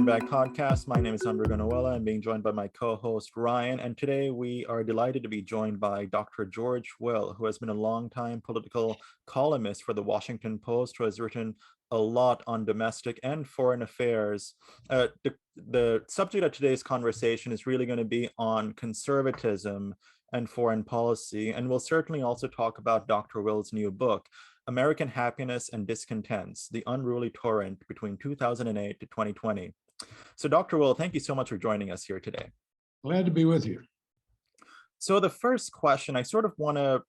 Welcome back, podcast. My name is Amber Noella. I'm being joined by my co-host Ryan, and today we are delighted to be joined by Dr. George Will, who has been a longtime political columnist for the Washington Post, who has written a lot on domestic and foreign affairs. The subject of today's conversation is really going to be on conservatism and foreign policy, and we'll certainly also talk about Dr. Will's new book, American Happiness and Discontents, the Unruly Torrent between 2008 to 2020. So Dr. Will, thank you so much for joining us here today. Glad to be with you. So the first question, I sort of want to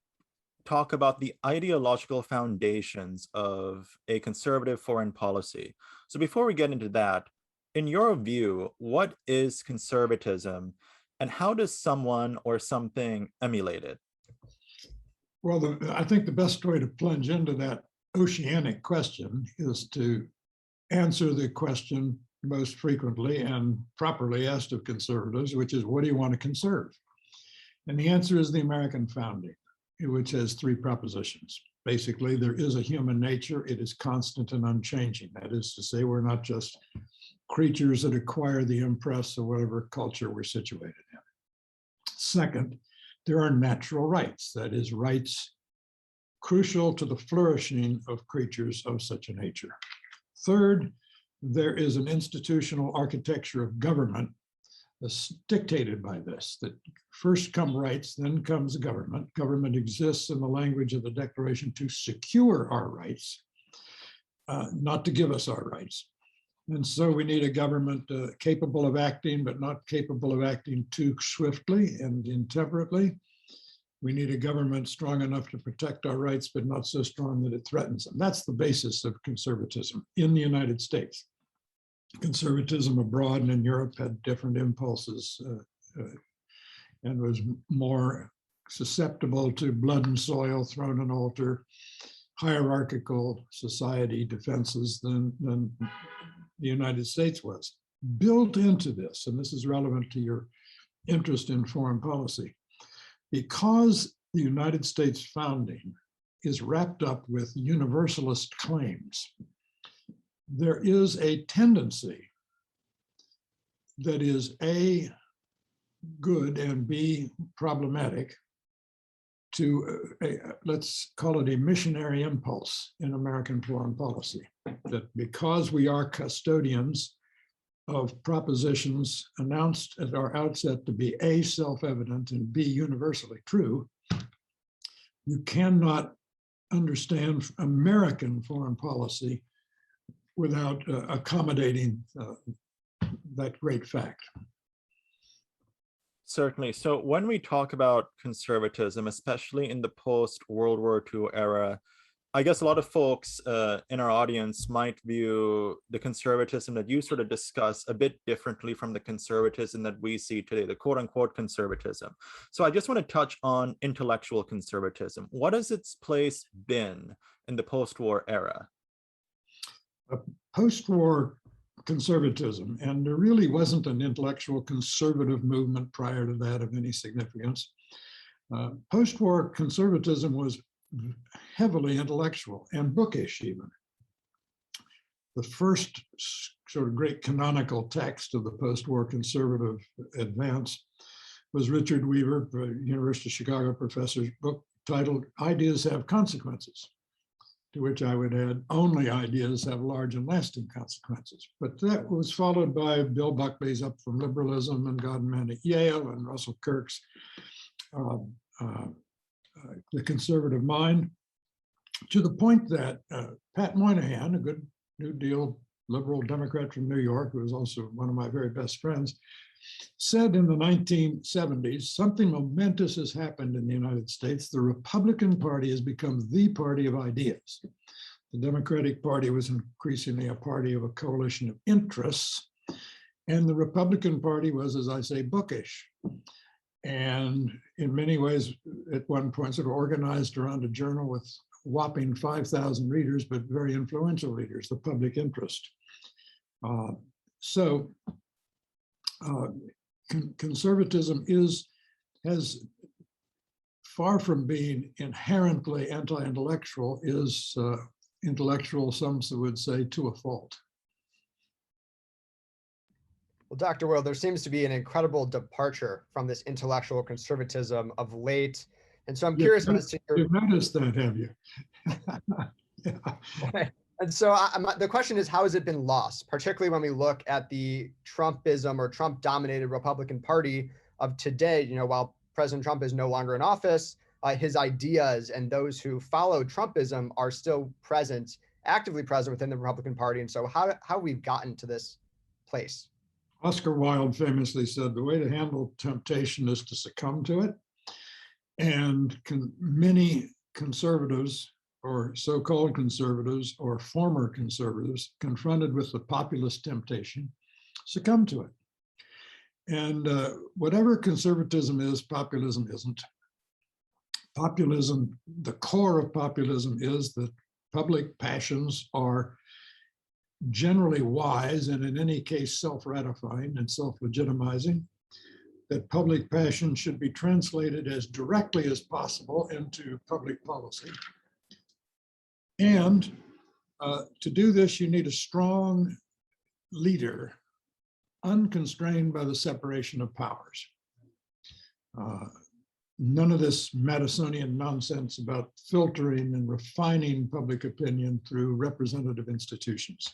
talk about the ideological foundations of a conservative foreign policy. So before we get into that, in your view, what is conservatism and how does someone or something emulate it? Well, I think the best way to plunge into that oceanic question is to answer the question most frequently and properly asked of conservatives, which is, what do you want to conserve? And the answer is the American founding, which has three propositions. Basically, there is a human nature. It is constant and unchanging. That is to say, we're not just creatures that acquire the impress of whatever culture we're situated in. Second, there are natural rights, that is, rights crucial to the flourishing of creatures of such a nature. Third, there is an institutional architecture of government that's dictated by this, that first come rights, then comes government. Government exists in the language of the Declaration to secure our rights, not to give us our rights. And so we need a government capable of acting, but not capable of acting too swiftly and intemperately. We need a government strong enough to protect our rights, but not so strong that it threatens them. That's the basis of conservatism in the United States. Conservatism abroad and in Europe had different impulses and was more susceptible to blood and soil, throne and altar, hierarchical society defenses than the United States was. Built into this, and this is relevant to your interest in foreign policy, because the United States founding is wrapped up with universalist claims, there is a tendency that is A, good, and B, problematic to, let's call it a missionary impulse in American foreign policy, that because we are custodians of propositions announced at our outset to be A, self-evident, and B, universally true, you cannot understand American foreign policy without accommodating that great fact. Certainly. So when we talk about conservatism, especially in the post-World War II era, I guess a lot of folks in our audience might view the conservatism that you sort of discuss a bit differently from the conservatism that we see today, the quote unquote conservatism. So I just want to touch on intellectual conservatism. What has its place been in the post-war era? Post-war conservatism, and there really wasn't an intellectual conservative movement prior to that of any significance. Post-war conservatism was heavily intellectual and bookish even. The first sort of great canonical text of the post-war conservative advance was Richard Weaver, University of Chicago professor's book titled Ideas Have Consequences, to which I would add, only ideas have large and lasting consequences. But that was followed by Bill Buckley's Up from Liberalism and God and Man at Yale, and Russell Kirk's The Conservative Mind, to the point that Pat Moynihan, a good New Deal liberal Democrat from New York, who was also one of my very best friends, said in the 1970s, something momentous has happened in the United States. The Republican Party has become the party of ideas. The Democratic Party was increasingly a party of a coalition of interests, and the Republican Party was, as I say, bookish. And in many ways, at one point, sort of organized around a journal with whopping 5,000 readers, but very influential readers, the Public Interest. Conservatism has, far from being inherently anti-intellectual, is intellectual, some would say, to a fault. Well, Dr. Will, there seems to be an incredible departure from this intellectual conservatism of late. And so I'm curious as to your... You've noticed that, have you? Yeah. And so the question is, how has it been lost, particularly when we look at the Trumpism or Trump-dominated Republican Party of today? You know, while President Trump is no longer in office, his ideas and those who follow Trumpism are still present, actively present within the Republican Party. And so how we've gotten to this place? Oscar Wilde famously said, the way to handle temptation is to succumb to it. And many conservatives, or so-called conservatives, or former conservatives, confronted with the populist temptation, succumb to it. And whatever conservatism is, populism isn't. Populism, the core of populism is that public passions are generally wise and in any case self-ratifying and self-legitimizing, that public passion should be translated as directly as possible into public policy. And to do this, you need a strong leader, unconstrained by the separation of powers. None of this Madisonian nonsense about filtering and refining public opinion through representative institutions.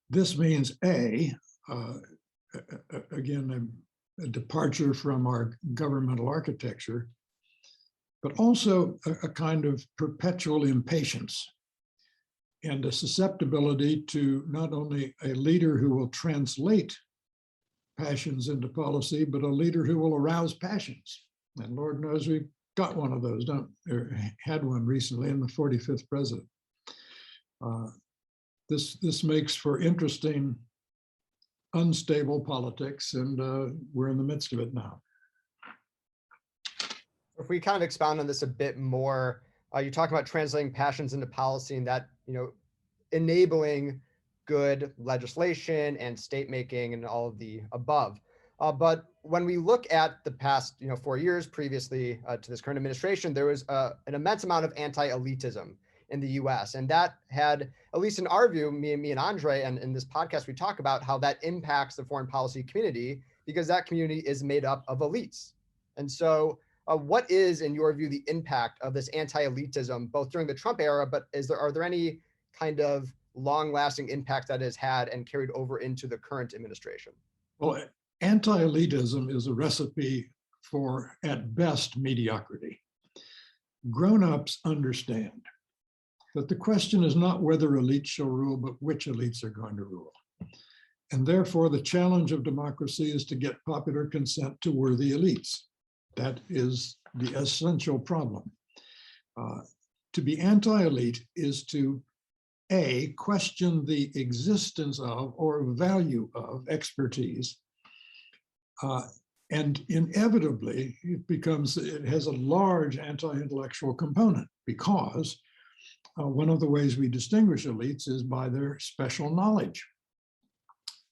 This means again, a departure from our governmental architecture, but also a kind of perpetual impatience and a susceptibility to not only a leader who will translate passions into policy, but a leader who will arouse passions. And Lord knows we've got one of those, had one recently in the 45th president. This makes for interesting, unstable politics, and we're in the midst of it now. If we kind of expound on this a bit more, you talk about translating passions into policy and that, you know, enabling good legislation and state making and all of the above. But when we look at the past, 4 years previously to this current administration, there was an immense amount of anti-elitism in the U.S. And that had, at least in our view, me and Andre, and in this podcast, we talk about how that impacts the foreign policy community because that community is made up of elites. And so what is, in your view, the impact of this anti-elitism, both during the Trump era, but are there any kind of long-lasting impact that has had and carried over into the current administration? Well, anti-elitism is a recipe for, at best, mediocrity. Grown-ups understand that the question is not whether elites shall rule, but which elites are going to rule. And therefore, the challenge of democracy is to get popular consent to worthy elites. That is the essential problem. To be anti-elite is to question the existence of or value of expertise. And inevitably, it has a large anti-intellectual component because one of the ways we distinguish elites is by their special knowledge.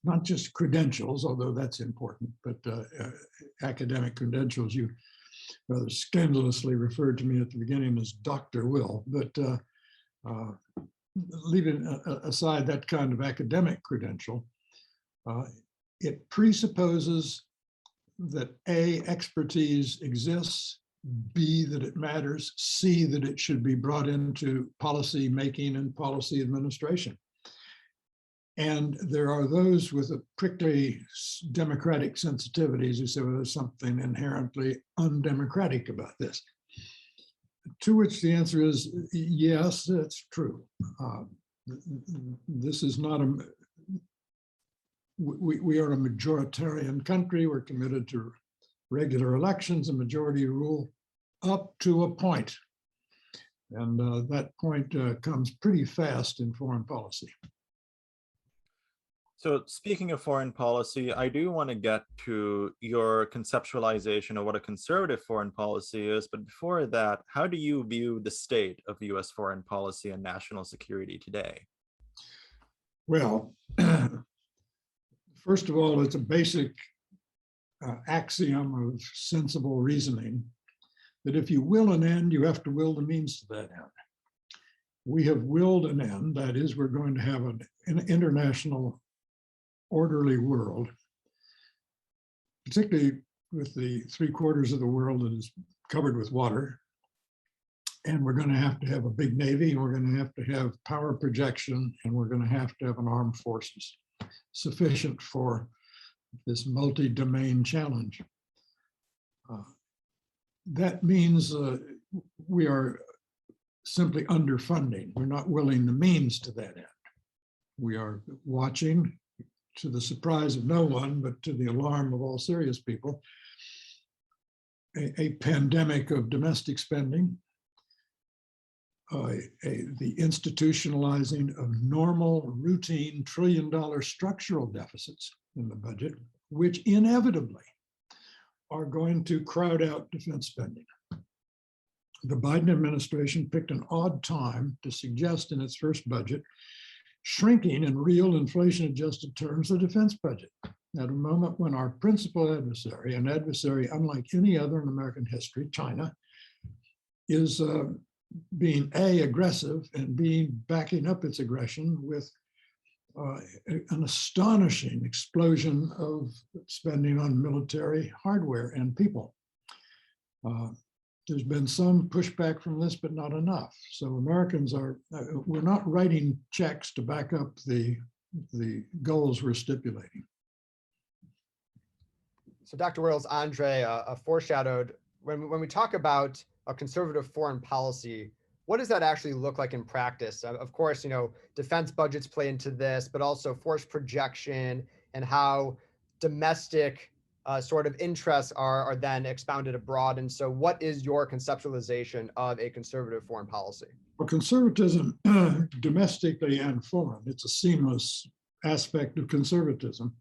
Not just credentials, although that's important, but academic credentials. You rather scandalously referred to me at the beginning as Dr. Will, but leaving aside that kind of academic credential, it presupposes that A, expertise exists, B, that it matters, C, that it should be brought into policy making and policy administration. And there are those with a prickly democratic sensitivities who say, well, there's something inherently undemocratic about this. To which the answer is, yes, that's true. This is not we are a majoritarian country. We're committed to regular elections and majority rule up to a point. And that point comes pretty fast in foreign policy. So speaking of foreign policy, I do want to get to your conceptualization of what a conservative foreign policy is. But before that, how do you view the state of U.S. foreign policy and national security today? Well, first of all, it's a basic axiom of sensible reasoning that if you will an end, you have to will the means to that end. We have willed an end, that is, we're going to have an international orderly world, particularly with the 3/4 of the world that is covered with water. And we're going to have a big Navy, and we're going to have power projection, and we're going to have an armed forces sufficient for this multi-domain challenge. That means we are simply underfunding. We're not willing the means to that end. We are watching, to the surprise of no one, but to the alarm of all serious people, a pandemic of domestic spending, the institutionalizing of normal, routine trillion-dollar structural deficits in the budget, which inevitably are going to crowd out defense spending. The Biden administration picked an odd time to suggest in its first budget shrinking in real inflation-adjusted terms the defense budget at a moment when our principal adversary, an adversary unlike any other in American history, China, is being aggressive and backing up its aggression with an astonishing explosion of spending on military hardware and people. There's been some pushback from this, but not enough. So Americans we're not writing checks to back up the goals we're stipulating. So Dr. Wells, Andre foreshadowed, when we talk about a conservative foreign policy, what does that actually look like in practice? Of course, defense budgets play into this, but also force projection and how domestic sort of interests are then expounded abroad. And so what is your conceptualization of a conservative foreign policy? Well, conservatism, domestically and foreign, it's a seamless aspect of conservatism.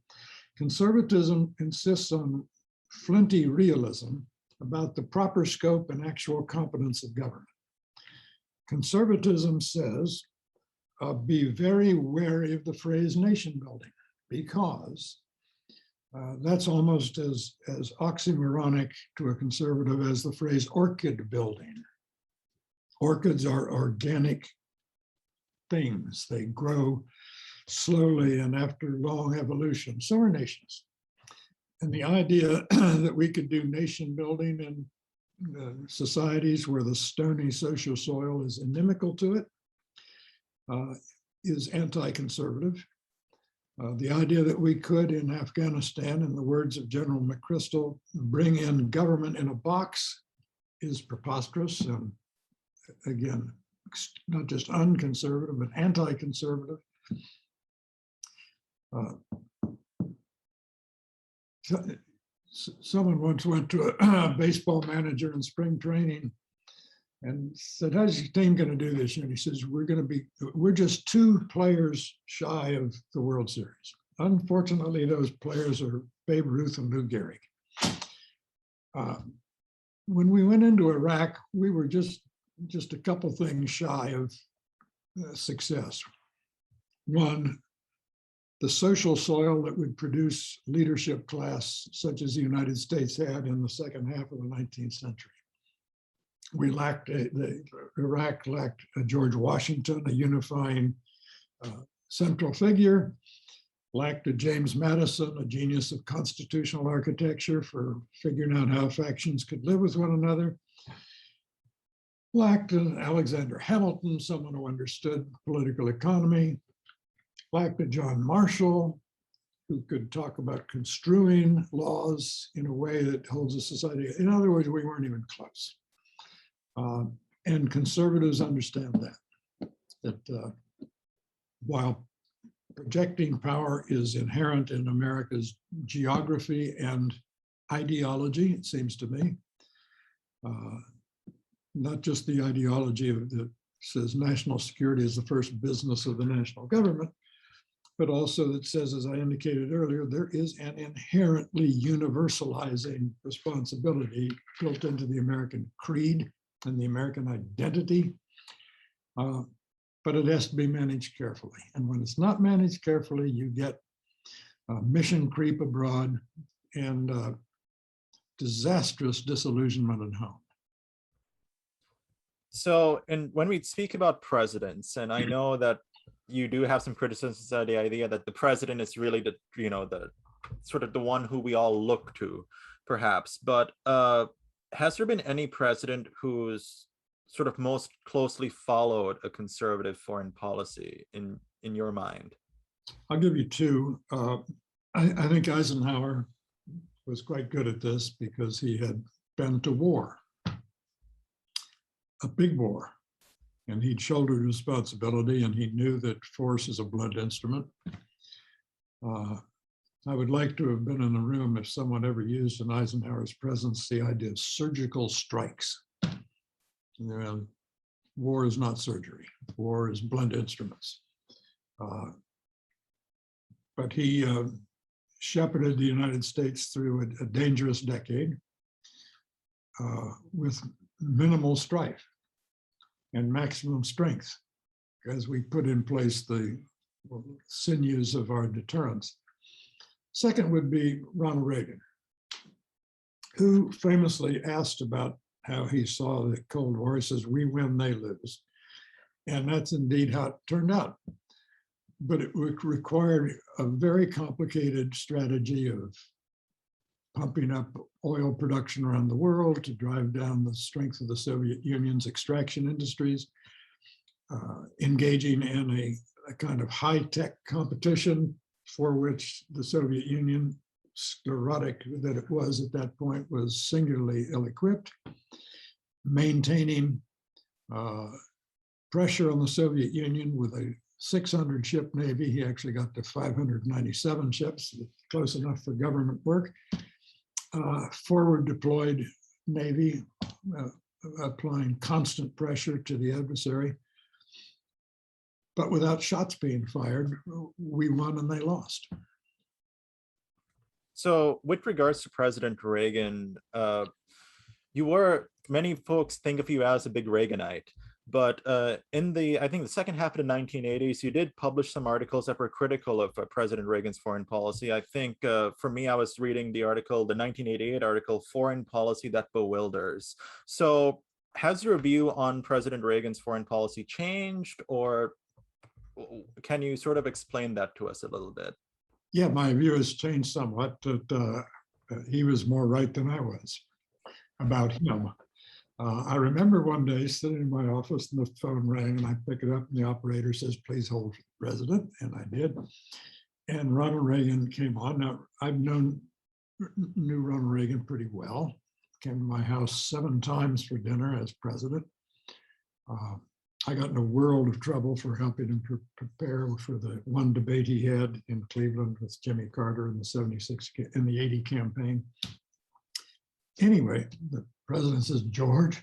Conservatism insists on flinty realism about the proper scope and actual competence of government. Conservatism says, be very wary of the phrase nation building, because that's almost as oxymoronic to a conservative as the phrase orchid building. Orchids are organic things. They grow slowly and after long evolution. So are nations. And the idea that we could do nation building in societies where the stony social soil is inimical to it is anti-conservative. The idea that we could, in Afghanistan, in the words of General McChrystal, bring in government in a box is preposterous, and again, not just unconservative, but anti-conservative. Someone once went to a baseball manager in spring training and said, "How's your team going to do this year?" And he says, "We're just 2 players shy of the World Series." Unfortunately, those players are Babe Ruth and Lou Gehrig. When we went into Iraq, we were just a couple things shy of success. One, the social soil that would produce leadership class such as the United States had in the second half of the 19th century. We lacked, Iraq lacked a George Washington, a unifying central figure, lacked a James Madison, a genius of constitutional architecture for figuring out how factions could live with one another, lacked an Alexander Hamilton, someone who understood political economy, lacked a John Marshall, who could talk about construing laws in a way that holds a society. In other words, we weren't even close. And conservatives understand that while projecting power is inherent in America's geography and ideology, it seems to me, not just the ideology that says national security is the first business of the national government, but also that says, as I indicated earlier, there is an inherently universalizing responsibility built into the American creed and the American identity, but it has to be managed carefully. And when it's not managed carefully, you get mission creep abroad and disastrous disillusionment at home. So, and when we speak about presidents, and I know that you do have some criticisms of the idea that the president is really the, the sort of the one who we all look to, perhaps. But has there been any president who's sort of most closely followed a conservative foreign policy in your mind? I'll give you two. I think Eisenhower was quite good at this because he had been to war, a big war, and he'd shouldered responsibility, and he knew that force is a blunt instrument. I would like to have been in the room if someone ever used in Eisenhower's presence the idea of surgical strikes. War is not surgery. War is blunt instruments. But he shepherded the United States through a dangerous decade with minimal strife and maximum strength as we put in place the sinews of our deterrence. Second would be Ronald Reagan, who famously asked about how he saw the Cold War. He says, "We win, they lose." And that's indeed how it turned out. But it required a very complicated strategy of pumping up oil production around the world to drive down the strength of the Soviet Union's extraction industries, engaging in a kind of high-tech competition for which the Soviet Union, sclerotic that it was at that point, was singularly ill-equipped, maintaining pressure on the Soviet Union with a 600-ship Navy. He actually got to 597 ships, close enough for government work. Forward deployed Navy, applying constant pressure to the adversary. But without shots being fired, we won and they lost. So with regards to President Reagan, many folks think of you as a big Reaganite. But in I think the second half of the 1980s, you did publish some articles that were critical of President Reagan's foreign policy. I think for me, I was reading the 1988 article, Foreign Policy That Bewilders. So has your view on President Reagan's foreign policy changed, or can you sort of explain that to us a little bit? Yeah, my view has changed somewhat. That he was more right than I was about him. I remember one day sitting in my office and the phone rang and I pick it up and the operator says, "Please hold for the president." And I did. And Ronald Reagan came on. Now, I've knew Ronald Reagan pretty well. Came to my house 7 times for dinner as president. I got in a world of trouble for helping him prepare for the one debate he had in Cleveland with Jimmy Carter in the 80 campaign. Anyway, the president says, "George,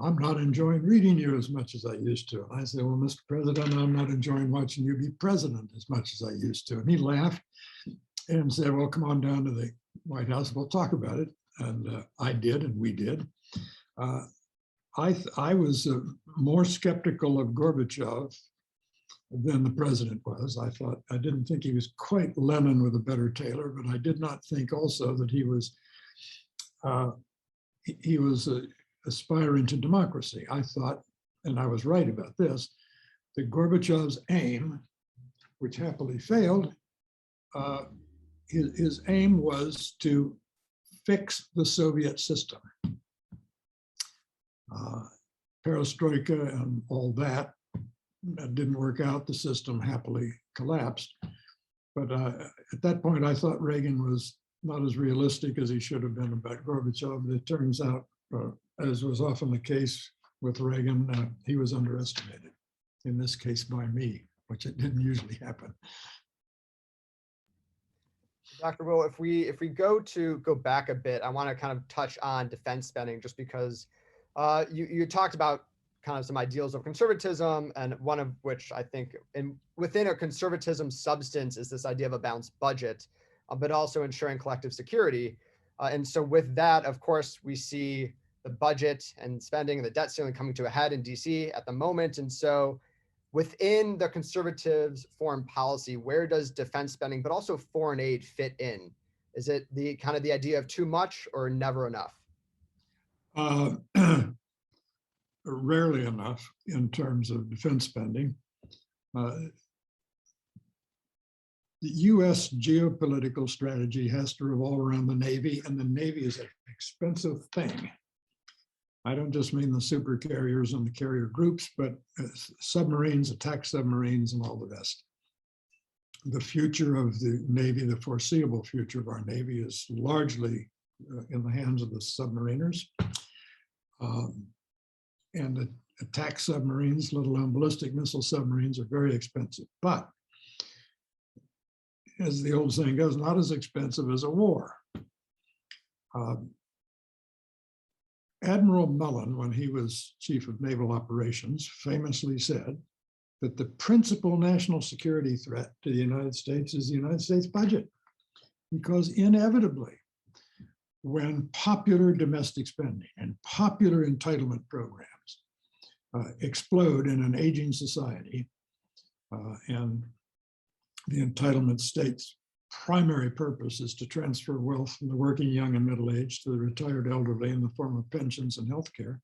I'm not enjoying reading you as much as I used to." And I said, "Well, Mr. President, I'm not enjoying watching you be president as much as I used to." And he laughed and said, "Well, come on down to the White House, we'll talk about it." And I did, and we did. I was more skeptical of Gorbachev than the president was. I didn't think he was quite Lenin with a better tailor, but I did not think also that he was aspiring to democracy. I thought, and I was right about this, that Gorbachev's aim, which happily failed, his aim was to fix the Soviet system. Perestroika and all that didn't work out. The system happily collapsed. But at that point, I thought Reagan was not as realistic as he should have been about Gorbachev. It turns out, as was often the case with Reagan, he was underestimated, in this case by me, which it didn't usually happen. Dr. Will, if we go back a bit, I want to kind of touch on defense spending, just because you talked about kind of some ideals of conservatism, and one of which I think within a conservatism substance is this idea of a balanced budget, but also ensuring collective security. And so with that, of course, we see the budget and spending and the debt ceiling coming to a head in DC at the moment. And so within the conservatives' foreign policy, where does defense spending, but also foreign aid fit in? Is it the kind of the idea of too much or never enough? Rarely enough in terms of defense spending. the U.S. geopolitical strategy has to revolve around the Navy, and the Navy is an expensive thing. I don't just mean the super carriers and the carrier groups, but submarines, attack submarines, and all the rest. The future of the Navy, the foreseeable future of our Navy, is largely in the hands of the submariners. And the attack submarines, let alone ballistic missile submarines, are very expensive. But as the old saying goes, not as expensive as a war. Admiral Mullen, when he was chief of naval operations, famously said that the principal national security threat to the United States is the United States budget, because inevitably, when popular domestic spending and popular entitlement programs explode in an aging society, and the entitlement state's primary purpose is to transfer wealth from the working young and middle aged to the retired elderly in the form of pensions and healthcare.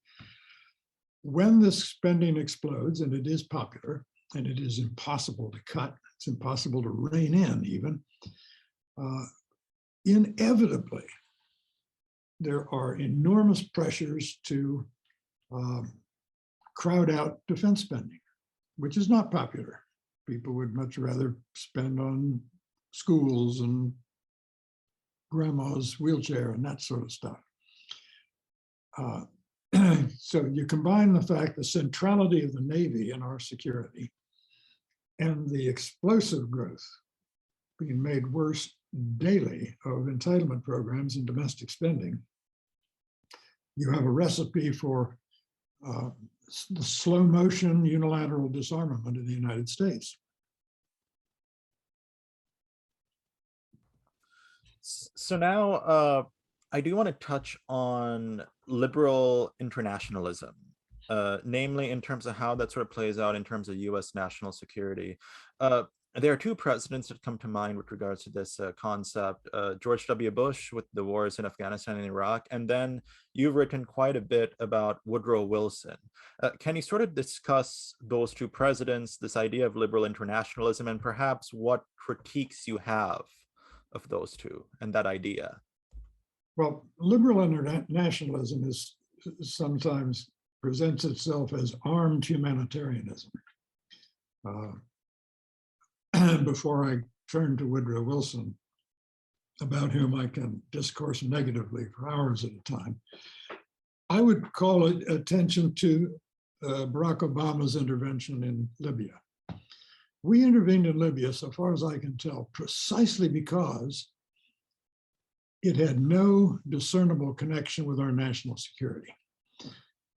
When this spending explodes, and it is popular, and it is impossible to cut, it's impossible to rein in even, inevitably, there are enormous pressures to crowd out defense spending, which is not popular. People would much rather spend on schools and grandma's wheelchair and that sort of stuff. So you combine the fact, the centrality of the Navy in our security and the explosive growth being made worse daily of entitlement programs and domestic spending, you have a recipe for the slow motion unilateral disarmament of the United States. So now I do want to touch on liberal internationalism, namely in terms of how that sort of plays out in terms of U.S. national security. There are two presidents that come to mind with regards to this concept, George W. Bush with the wars in Afghanistan and Iraq, and then you've written quite a bit about Woodrow Wilson. Can you sort of discuss those two presidents, this idea of liberal internationalism, and perhaps what critiques you have of those two and that idea? Well, liberal internationalism is sometimes presents itself as armed humanitarianism. Before I turn to Woodrow Wilson, about whom I can discourse negatively for hours at a time, I would call attention to Barack Obama's intervention in Libya. We intervened in Libya, so far as I can tell, precisely because it had no discernible connection with our national security.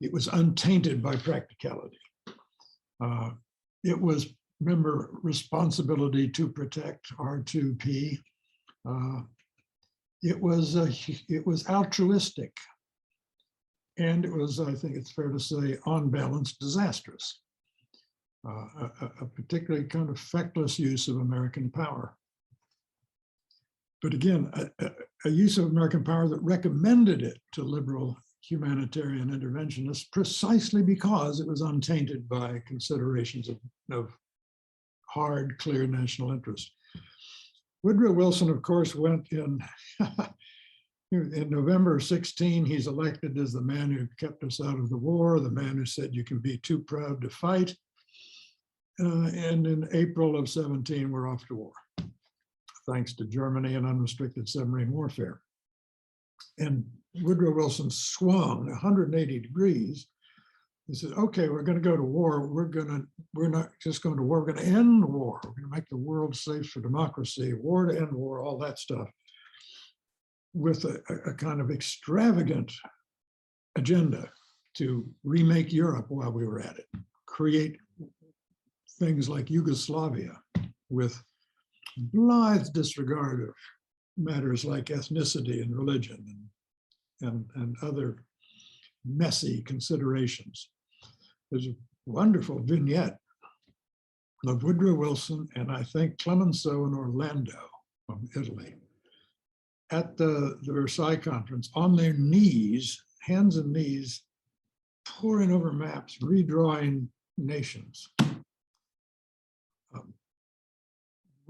It was untainted by practicality. It was, remember, responsibility to protect, R2P. It was altruistic. And it was, I think it's fair to say, on balance, disastrous. A particularly kind of feckless use of American power. But again, a use of American power that recommended it to liberal humanitarian interventionists precisely because it was untainted by considerations of hard, clear national interest. Woodrow Wilson, of course, went in November of 16, he's elected as the man who kept us out of the war, the man who said you can be too proud to fight. And in April of 17, we're off to war, thanks to Germany and unrestricted submarine warfare. And Woodrow Wilson swung 180 degrees. He said, okay, we're going to go to war. We're not just going to war, we're going to end war. We're going to make the world safe for democracy, war to end war, all that stuff, with a kind of extravagant agenda to remake Europe while we were at it, create things like Yugoslavia with blithe disregard of matters like ethnicity and religion and other messy considerations. There's a wonderful vignette of Woodrow Wilson and I think Clemenceau in Orlando from Italy at the Versailles Conference on their knees, hands and knees, poring over maps, redrawing nations.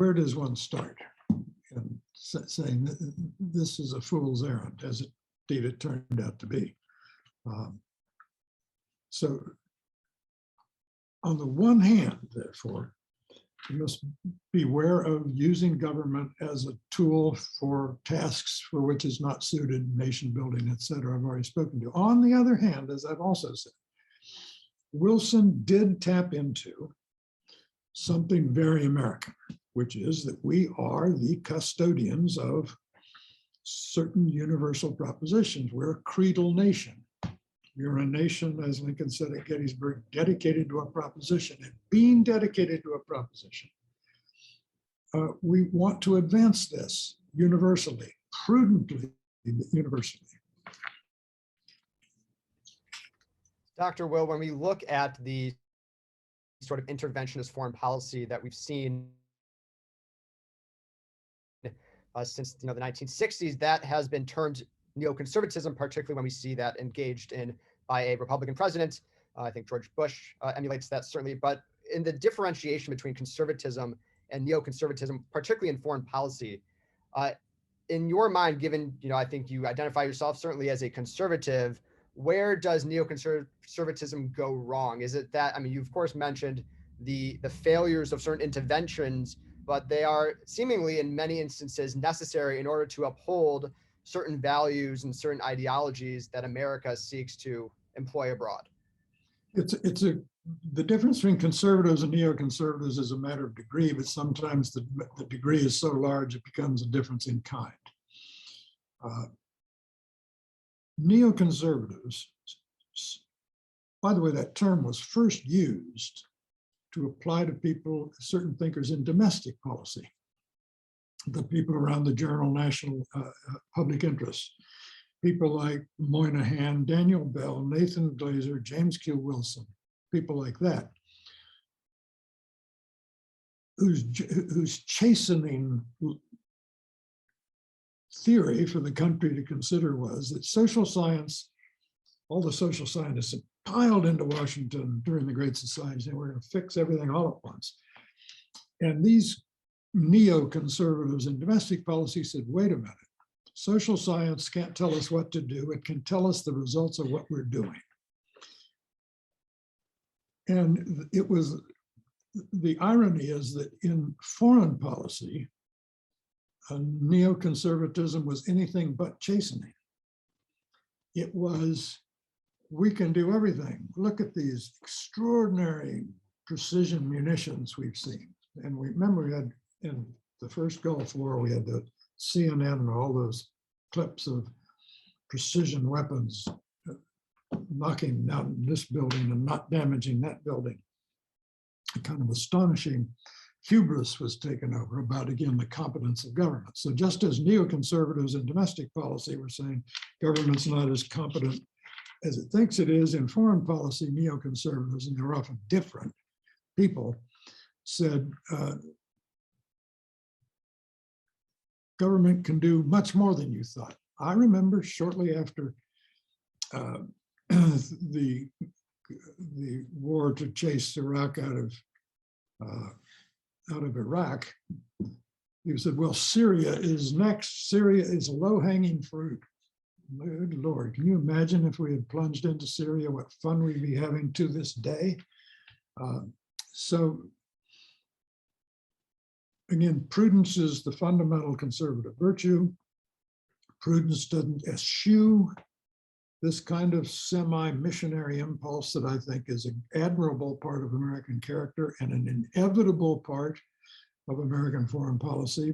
where does one start in saying that this is a fool's errand, as indeed it turned out to be? So on the one hand, therefore, you must beware of using government as a tool for tasks for which is not suited, nation building, et cetera, I've already spoken to. On the other hand, as I've also said, Wilson did tap into something very American, which is that we are the custodians of certain universal propositions. We're a creedal nation. We're a nation, as Lincoln said at Gettysburg, dedicated to a proposition. And being dedicated to a proposition, we want to advance this universally, prudently, universally. Dr. Will, when we look at the sort of interventionist foreign policy that we've seen since the 1960s, that has been termed neoconservatism, particularly when we see that engaged in by a Republican president. I think George Bush emulates that certainly, but in the differentiation between conservatism and neoconservatism, particularly in foreign policy, in your mind, given, I think you identify yourself certainly as a conservative, where does neoconservatism go wrong? Is it that, you of course mentioned the failures of certain interventions, but they are seemingly in many instances necessary in order to uphold certain values and certain ideologies that America seeks to employ abroad? The difference between conservatives and neoconservatives is a matter of degree, but sometimes the degree is so large it becomes a difference in kind. Neoconservatives, by the way, that term was first used to apply to people, certain thinkers in domestic policy, the people around the journal National Public Interest, people like Moynihan, Daniel Bell, Nathan Glazer, James Q. Wilson, people like that, whose chastening theory for the country to consider was that social science, all the social scientists had piled into Washington during the Great Society, and we're going to fix everything all at once. And these neoconservatives in domestic policy said, wait a minute, social science can't tell us what to do, it can tell us the results of what we're doing. And it was, the irony is that in foreign policy, neoconservatism was anything but chastening. It was, we can do everything. Look at these extraordinary precision munitions we've seen. And we remember we had in the first Gulf War, we had the CNN and all those clips of precision weapons knocking down this building and not damaging that building. A kind of astonishing hubris was taken over about, again, the competence of government. So just as neoconservatives in domestic policy were saying government's not as competent as it thinks it is, in foreign policy, neoconservatives, and they're often different people, said government can do much more than you thought. I remember shortly after the war to chase Iraq out of Iraq, he said, well, Syria is next. Syria is low-hanging fruit. Good Lord, can you imagine if we had plunged into Syria, what fun we'd be having to this day? So again, prudence is the fundamental conservative virtue. Prudence doesn't eschew this kind of semi-missionary impulse that I think is an admirable part of American character and an inevitable part of American foreign policy,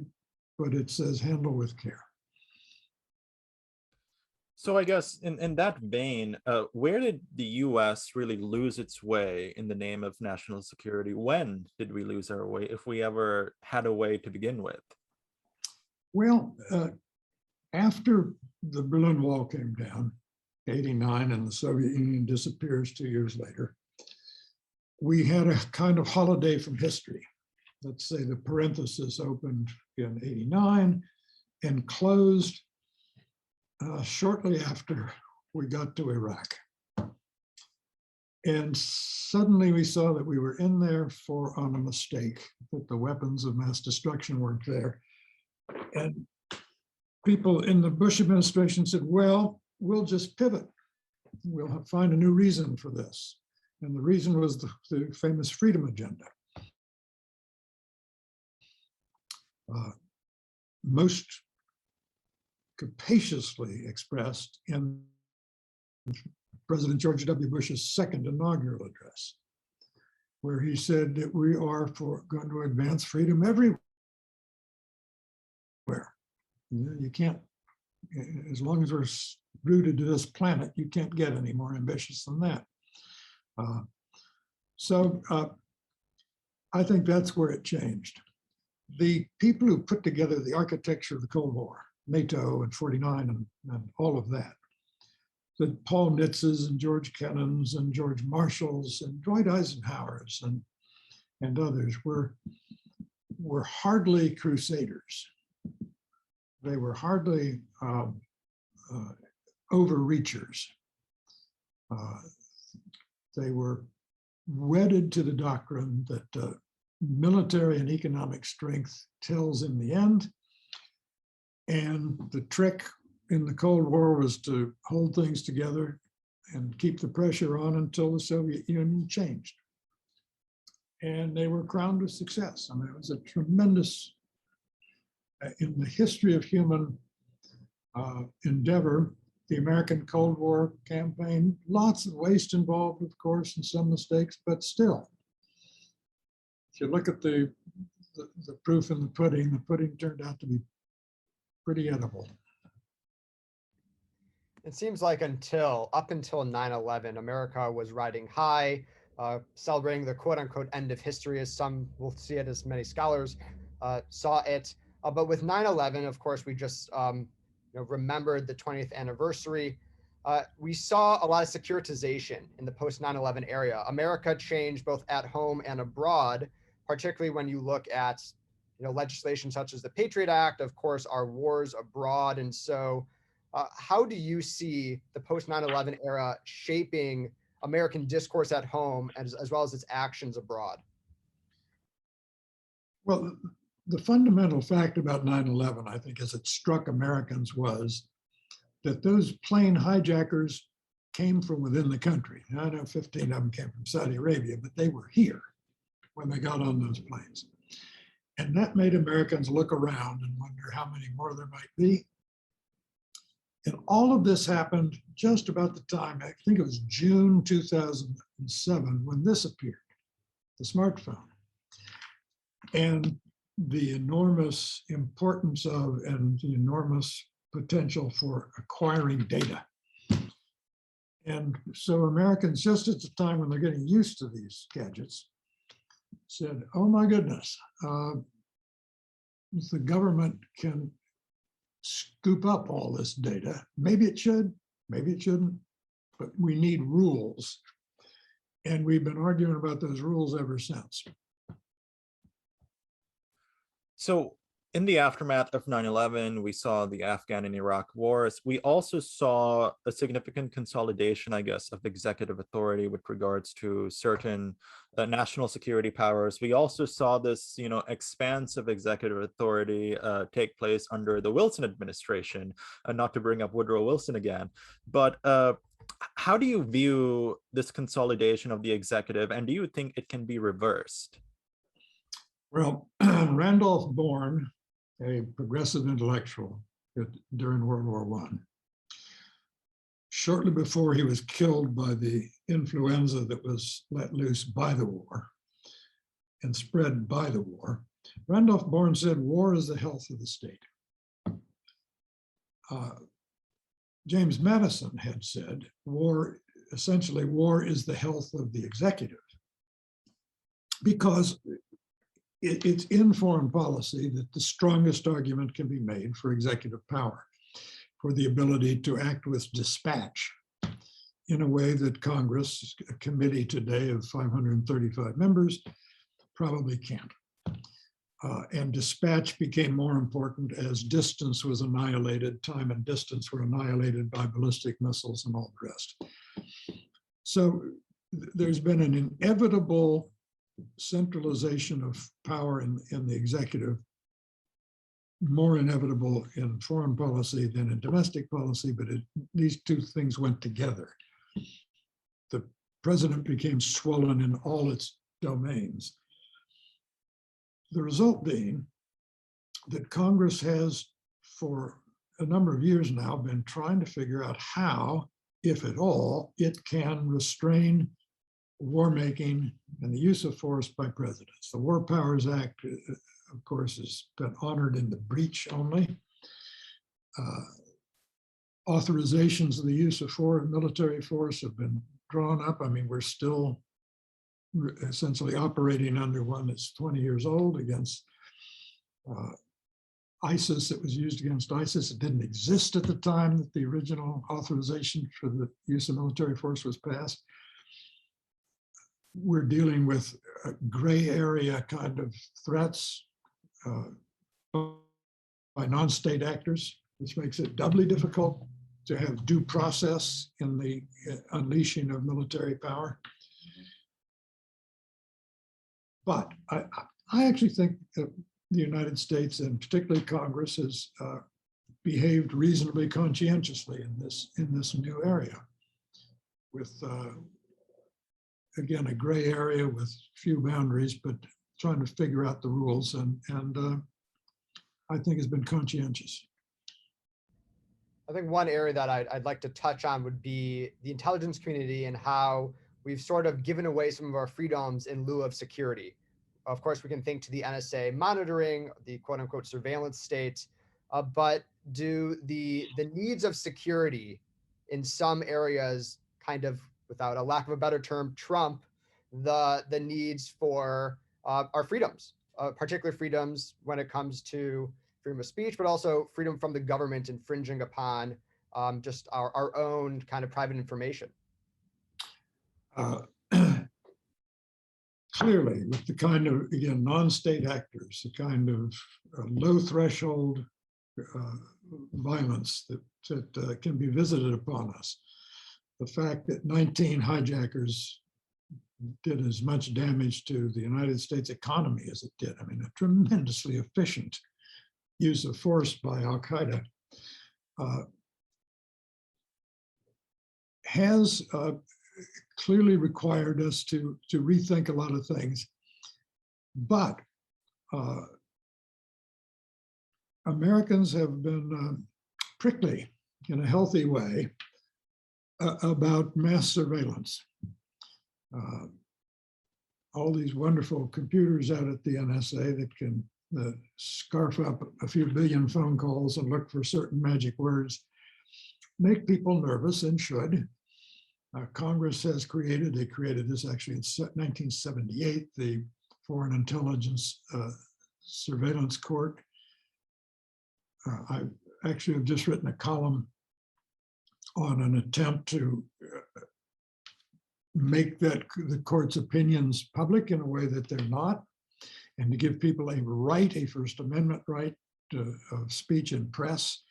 but it says handle with care. So I guess in that vein, where did the U.S. really lose its way in the name of national security? When did we lose our way, if we ever had a way to begin with? Well, after the Berlin Wall came down, 1989, and the Soviet Union disappears 2 years later, we had a kind of holiday from history. Let's say the parenthesis opened in 1989 and closed shortly after we got to Iraq. And suddenly we saw that we were in there on a mistake, that the weapons of mass destruction weren't there. And people in the Bush administration said, well, we'll just pivot. We'll find a new reason for this. And the reason was the famous freedom agenda. Most capaciously expressed in President George W. Bush's second inaugural address, where he said that we are going to advance freedom everywhere. You can't, as long as we're rooted to this planet, you can't get any more ambitious than that. So I think that's where it changed. The people who put together the architecture of the Cold War, NATO and 49 and all of that, the Paul Nitzes and George Kennans and George Marshalls and Dwight Eisenhowers and others were hardly crusaders. They were hardly overreachers. They were wedded to the doctrine that military and economic strength tells in the end. And the trick in the Cold War was to hold things together and keep the pressure on until the Soviet Union changed. And they were crowned with success. I mean, it was a tremendous, in the history of human endeavor, the American Cold War campaign, lots of waste involved, of course, and some mistakes, but still, if you look at the proof in the pudding turned out to be pretty edible. It seems like up until 9/11, America was riding high, celebrating the quote unquote end of history, as some will see it, as many scholars saw it. But with 9/11, of course, we just remembered the 20th anniversary. We saw a lot of securitization in the post 9/11 area. America changed both at home and abroad, particularly when you look at legislation such as the Patriot Act, of course, our wars abroad. And so how do you see the post 9/11 era shaping American discourse at home as well as its actions abroad? Well, the fundamental fact about 9/11, I think, as it struck Americans was that those plane hijackers came from within the country. Now, I know 15 of them came from Saudi Arabia, but they were here when they got on those planes. And that made Americans look around and wonder how many more there might be. And all of this happened just about the time, I think it was June 2007, when this appeared, the smartphone. And the enormous importance of and the enormous potential for acquiring data. And so Americans, just at the time when they're getting used to these gadgets, said, oh my goodness, the government can scoop up all this data. Maybe it should, maybe it shouldn't, but we need rules. And we've been arguing about those rules ever since. So in the aftermath of 9/11, we saw the Afghan and Iraq wars. We also saw a significant consolidation, I guess, of executive authority with regards to certain national security powers. We also saw this, expansive executive authority take place under the Wilson administration, not to bring up Woodrow Wilson again. But how do you view this consolidation of the executive, and do you think it can be reversed? Well, Randolph Bourne, a progressive intellectual during World War I, shortly before he was killed by the influenza that was let loose by the war and spread by the war, Randolph Bourne said, war is the health of the state. James Madison had said, essentially war is the health of the executive, because it's in foreign policy that the strongest argument can be made for executive power, for the ability to act with dispatch in a way that Congress, a committee today of 535 members, probably can't. And dispatch became more important as distance was annihilated, time and distance were annihilated by ballistic missiles and all the rest. So there's been an inevitable centralization of power in the executive, more inevitable in foreign policy than in domestic policy, but these two things went together. The president became swollen in all its domains. The result being that Congress has, for a number of years now, been trying to figure out how, if at all, it can restrain war making and the use of force by presidents. The War Powers Act, of course, has been honored in the breach only. Authorizations of the use of military force have been drawn up. I mean, we're still essentially operating under one that's 20 years old against ISIS. It was used against ISIS. It didn't exist at the time that the original authorization for the use of military force was passed. We're dealing with gray area kind of threats by non-state actors, which makes it doubly difficult to have due process in the unleashing of military power. But I actually think that the United States, and particularly Congress, has behaved reasonably conscientiously in this new area, with again a gray area with few boundaries, but trying to figure out the rules, and I think has been conscientious. I think one area that I'd like to touch on would be the intelligence community and how we've sort of given away some of our freedoms in lieu of security. Of course, we can think to the NSA monitoring, the quote unquote surveillance state, but do the needs of security in some areas kind of, without a lack of a better term, trump the needs for our freedoms, particular freedoms when it comes to freedom of speech, but also freedom from the government infringing upon just our own kind of private information. Clearly, with the kind of, again, non-state actors, the kind of low threshold violence that can be visited upon us, the fact that 19 hijackers did as much damage to the United States economy as it did, I mean, a tremendously efficient use of force by Al-Qaeda, has clearly required us to rethink a lot of things. But Americans have been prickly in a healthy way about mass surveillance. All these wonderful computers out at the NSA that can scarf up a few billion phone calls and look for certain magic words make people nervous, and should. Congress has created, they created this actually in 1978, the Foreign Intelligence Surveillance Court. I actually have just written a column on an attempt to make the court's opinions public in a way that they're not, and to give people a right, a First Amendment right of speech and press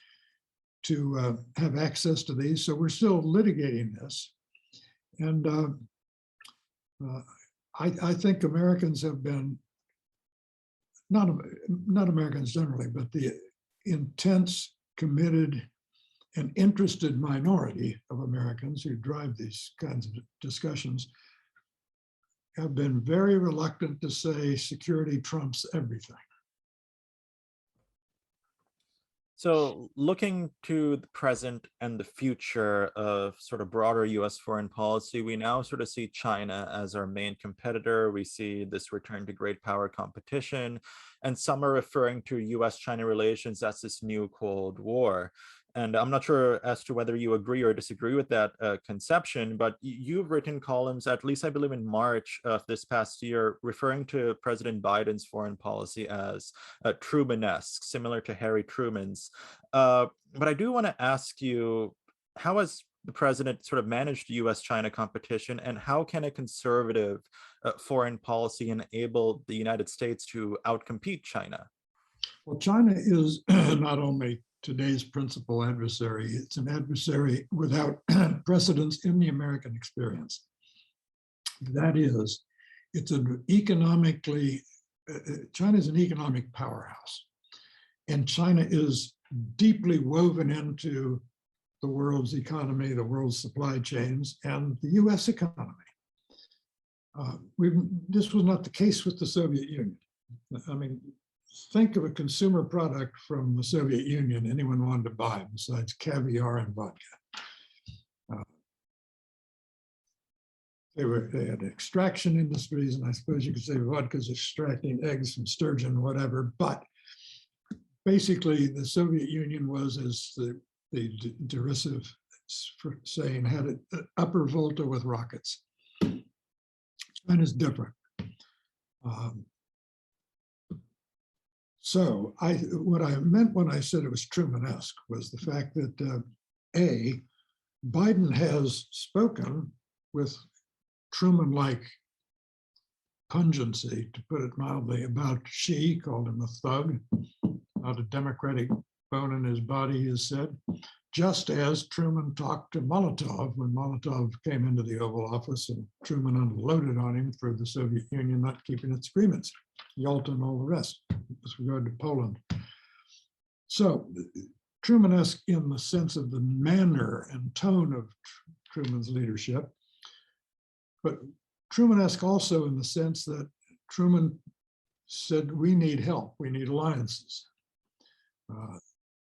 to have access to these. So we're still litigating this. And I think Americans have been, not Americans generally, but the intense, committed, and interested minority of Americans who drive these kinds of discussions have been very reluctant to say security trumps everything. So looking to the present and the future of sort of broader US foreign policy, we now sort of see China as our main competitor. We see this return to great power competition, and some are referring to US-China relations as this new Cold War. And I'm not sure as to whether you agree or disagree with that conception, but you've written columns, at least I believe in March of this past year, referring to President Biden's foreign policy as Trumanesque, similar to Harry Truman's. But I do want to ask you, how has the president sort of managed US-China competition, and how can a conservative foreign policy enable the United States to outcompete China? Well, China is not only today's principal adversary, it's an adversary without precedence in the American experience. That is, it's an economically, China is an economic powerhouse. And China is deeply woven into the world's economy, the world's supply chains, and the US economy. This was not the case with the Soviet Union. I mean, think of a consumer product from the Soviet Union anyone wanted to buy besides caviar and vodka. They had extraction industries, and I suppose you could say vodka's extracting eggs from sturgeon, whatever. But basically, the Soviet Union was, as the derisive saying, had an upper volta with rockets. China's different. So what I meant when I said it was Truman-esque was the fact that Biden has spoken with Truman-like pungency, to put it mildly, about Xi, called him a thug, not a democratic bone in his body, he has said, just as Truman talked to Molotov when Molotov came into the Oval Office and Truman unloaded on him for the Soviet Union not keeping its agreements, Yalta and all the rest, with regard to Poland. So Truman-esque in the sense of the manner and tone of Truman's leadership, but Truman-esque also in the sense that Truman said, we need help, we need alliances.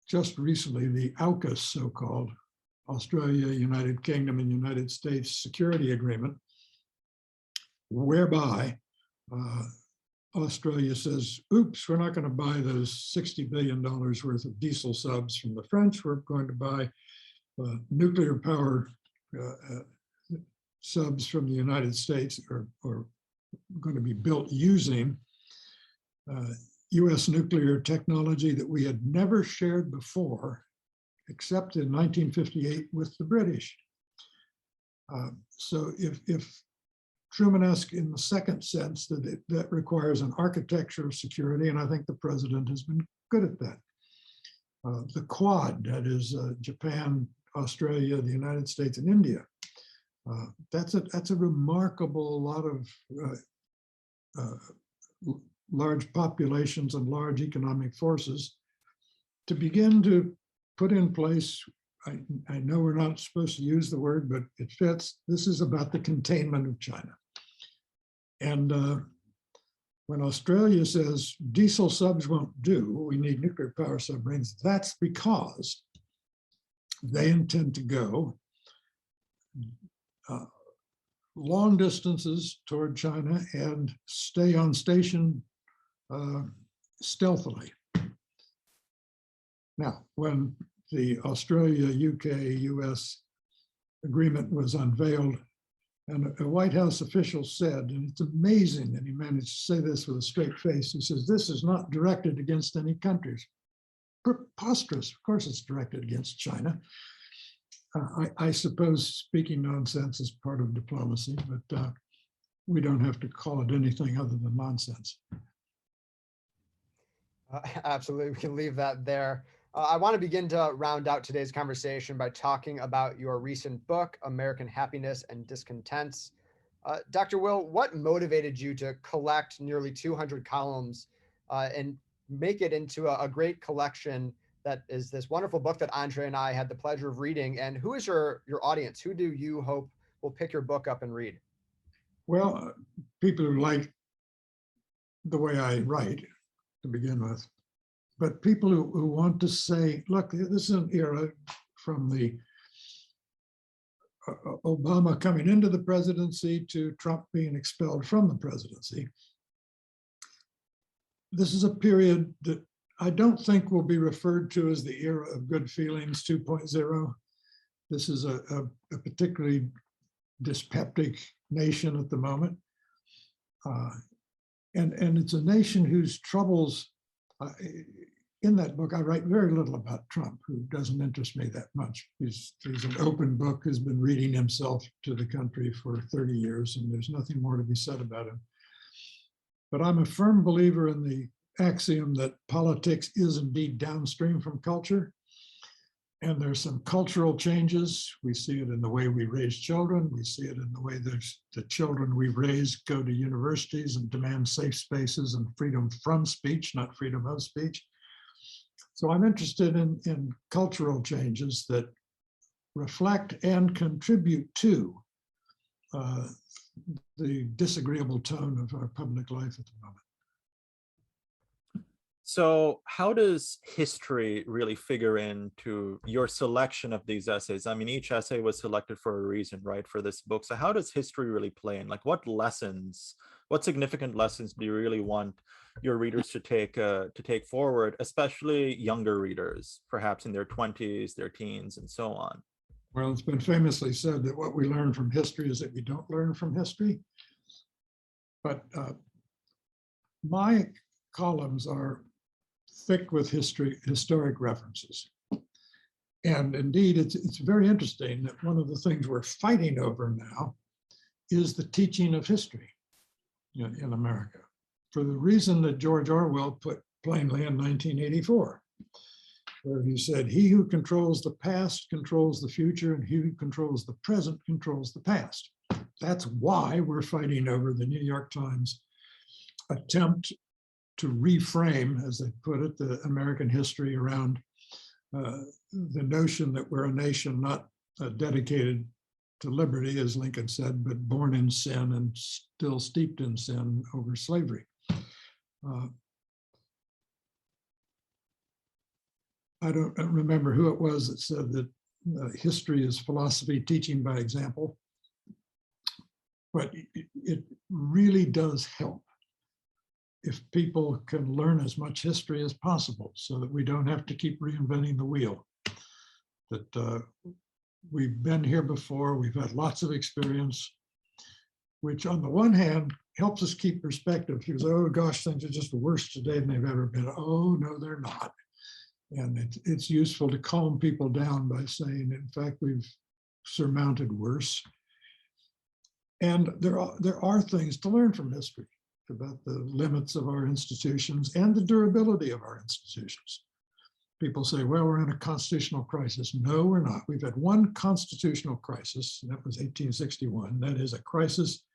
Just recently, the AUKUS, so-called Australia, United Kingdom, and United States security agreement, whereby Australia says, oops, we're not going to buy those $60 billion worth of diesel subs from the French. We're going to buy nuclear power subs from the United States, or going to be built using U.S. nuclear technology that we had never shared before, except in 1958 with the British. So if Truman-esque in the second sense, that requires an architecture of security, and I think the president has been good at that. The Quad, that is Japan, Australia, the United States, and India. That's a remarkable lot of large populations and large economic forces to begin to put in place. I know we're not supposed to use the word, but it fits. This is about the containment of China. And when Australia says diesel subs won't do, we need nuclear power submarines, that's because they intend to go long distances toward China and stay on station stealthily. Now, when the Australia, UK, US agreement was unveiled, and a White House official said, and it's amazing that he managed to say this with a straight face, he says, this is not directed against any countries. Preposterous, of course it's directed against China. I suppose speaking nonsense is part of diplomacy, but we don't have to call it anything other than nonsense. Absolutely, we can leave that there. I want to begin to round out today's conversation by talking about your recent book, American Happiness and Discontents. Dr. Will, what motivated you to collect nearly 200 columns and make it into a great collection that is this wonderful book that Andre and I had the pleasure of reading? And who is your audience? Who do you hope will pick your book up and read? Well, people who like the way I write to begin with, but people who want to say, look, this is an era from the Obama coming into the presidency to Trump being expelled from the presidency. This is a period that I don't think will be referred to as the era of good feelings 2.0. This is a particularly dyspeptic nation at the moment. And it's a nation whose troubles, in that book, I write very little about Trump, who doesn't interest me that much. He's an open book, who's been reading himself to the country for 30 years, and there's nothing more to be said about him. But I'm a firm believer in the axiom that politics is indeed downstream from culture. And there's some cultural changes. We see it in the way we raise children. We see it in the way the children we raise go to universities and demand safe spaces and freedom from speech, not freedom of speech. So I'm interested in cultural changes that reflect and contribute to the disagreeable tone of our public life at the moment. So how does history really figure into your selection of these essays? I mean, each essay was selected for a reason, right, for this book. So how does history really play in? Like, what lessons, what significant lessons do you really want your readers to take forward, especially younger readers, perhaps in their 20s, their teens, and so on? Well, it's been famously said that what we learn from history is that we don't learn from history. But my columns are thick with historic references. And indeed, it's very interesting that one of the things we're fighting over now is the teaching of history in America, for the reason that George Orwell put plainly in 1984, where he said, "He who controls the past controls the future, and he who controls the present controls the past." That's why we're fighting over the New York Times attempt to reframe, as they put it, the American history around the notion that we're a nation not dedicated to liberty, as Lincoln said, but born in sin and still steeped in sin over slavery. I don't remember who it was that said that history is philosophy teaching by example, but it really does help if people can learn as much history as possible so that we don't have to keep reinventing the wheel. That we've been here before, we've had lots of experience, which on the one hand helps us keep perspective. Because, oh gosh, things are just worse today than they've ever been. Oh no, they're not. And it's useful to calm people down by saying, in fact, we've surmounted worse. And there are things to learn from history about the limits of our institutions and the durability of our institutions. People say, well, we're in a constitutional crisis. No, we're not. We've had one constitutional crisis, and that was 1861. That is a crisis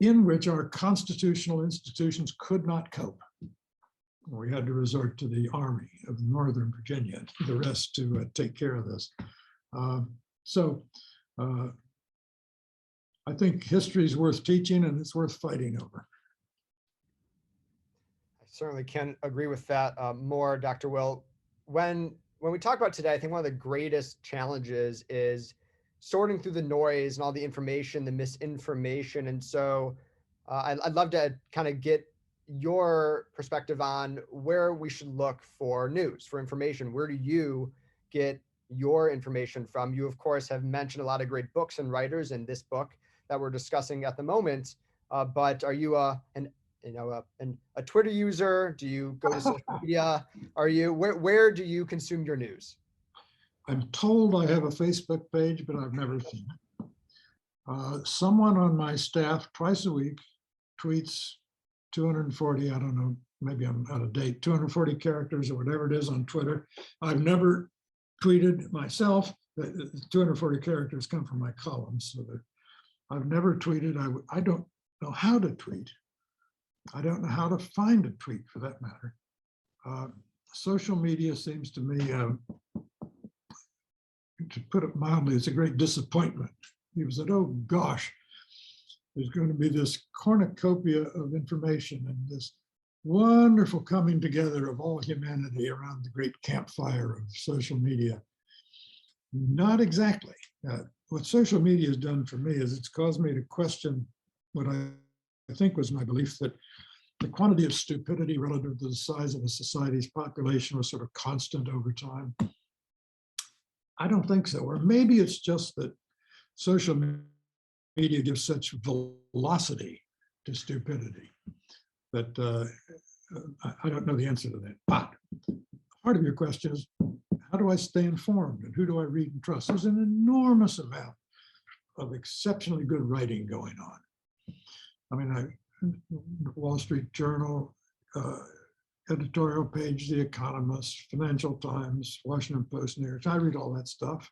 in which our constitutional institutions could not cope. We had to resort to the Army of Northern Virginia and the rest to take care of this. I think history is worth teaching and it's worth fighting over. I certainly can agree with that more, Dr. Will. When we talk about today, I think one of the greatest challenges is sorting through the noise and all the information, the misinformation. And so I'd love to kind of get your perspective on where we should look for news, for information. Where do you get your information from? You, of course, have mentioned a lot of great books and writers in this book that we're discussing at the moment. But are you a Twitter user? Do you go to social media? Where do you consume your news? I'm told I have a Facebook page, but I've never seen it. Someone on my staff twice a week tweets 240, I don't know, maybe I'm out of date, 240 characters or whatever it is on Twitter. I've never tweeted myself. 240 characters come from my columns, so that I've never tweeted. I don't know how to tweet. I don't know how to find a tweet, for that matter. Social media seems to me, to put it mildly, it's a great disappointment. People said, oh gosh, there's going to be this cornucopia of information and this wonderful coming together of all humanity around the great campfire of social media. Not exactly. What social media has done for me is it's caused me to question what I think was my belief, that the quantity of stupidity relative to the size of a society's population was sort of constant over time. I don't think so. Or maybe it's just that social media gives such velocity to stupidity that I don't know the answer to that. But part of your question is, how do I stay informed and who do I read and trust? There's an enormous amount of exceptionally good writing going on. I mean, Wall Street Journal, editorial page, The Economist, Financial Times, Washington Post, New York. I read all that stuff.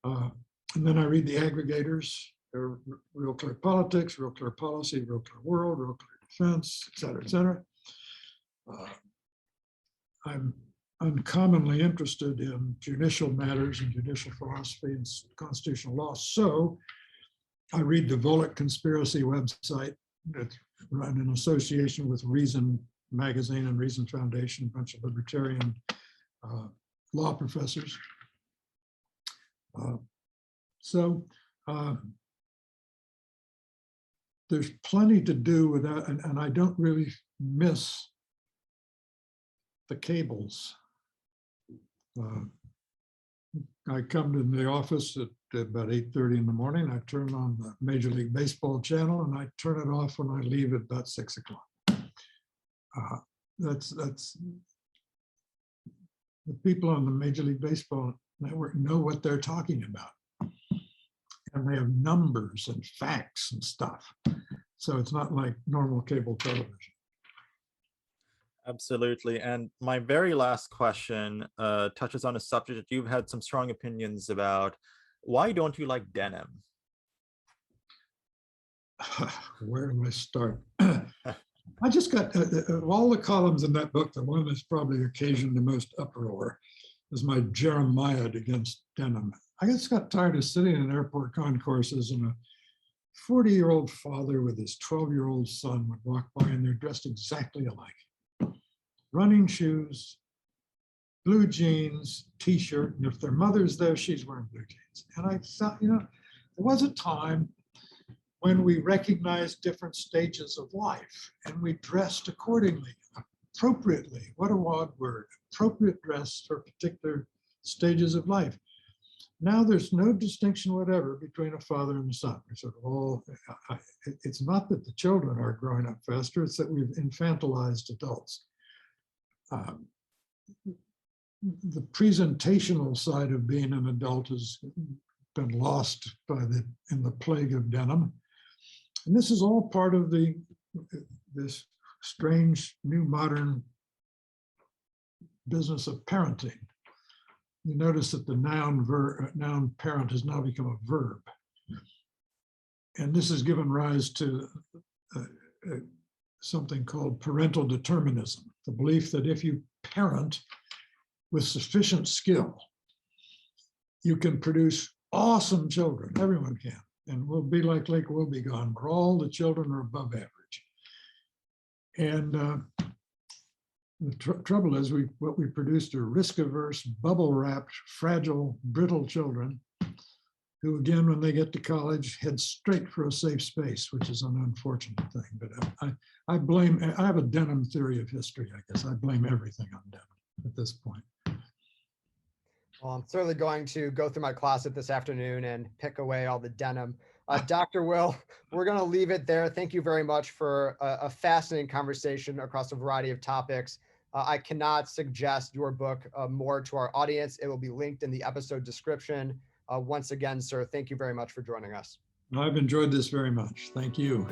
And then I read the aggregators, Real Clear Politics, Real Clear Policy, Real Clear World, Real Clear Defense, et cetera, et cetera. I'm uncommonly interested in judicial matters and judicial philosophy and constitutional law. So I read the Volokh Conspiracy website. It's run in association with Reason Magazine and Reason Foundation, a bunch of libertarian law professors. So there's plenty to do with that, and I don't really miss the cables. I come to the office at about 8:30 in the morning. I turn on the Major League Baseball channel, and I turn it off when I leave at about 6 o'clock. That's the people on the Major League Baseball network know what they're talking about, and they have numbers and facts and stuff. So it's not like normal cable television. Absolutely. And my very last question touches on a subject that you've had some strong opinions about. Why don't you like denim? Where do I start? I just got, of all the columns in that book, the one that's probably occasioned the most uproar is my Jeremiad against denim. I just got tired of sitting in airport concourses, and a 40-year-old father with his 12-year-old son would walk by, and they're dressed exactly alike. Running shoes, blue jeans, t-shirt, and if their mother's there, she's wearing blue jeans. And I thought, there was a time when we recognized different stages of life and we dressed accordingly, appropriately. What a odd word, appropriate dress for particular stages of life. Now there's no distinction whatever between a father and a son. We're sort of all, it's not that the children are growing up faster, it's that we've infantilized adults. The presentational side of being an adult has been lost in the plague of denim. And this is all part of this strange new modern business of parenting. You notice that the noun parent has now become a verb. And this has given rise to something called parental determinism, the belief that if you parent with sufficient skill, you can produce awesome children. Everyone can. And we'll be like Lake Wobegon, where all the children are above average. And the trouble is, what we produced are risk-averse, bubble-wrapped, fragile, brittle children who, again, when they get to college, head straight for a safe space, which is an unfortunate thing. But I have a denim theory of history, I guess. I blame everything on denim at this point. Well, I'm certainly going to go through my closet this afternoon and pick away all the denim. Dr. Will, we're going to leave it there. Thank you very much for a fascinating conversation across a variety of topics. I cannot suggest your book more to our audience. It will be linked in the episode description. Once again, sir, thank you very much for joining us. I've enjoyed this very much. Thank you.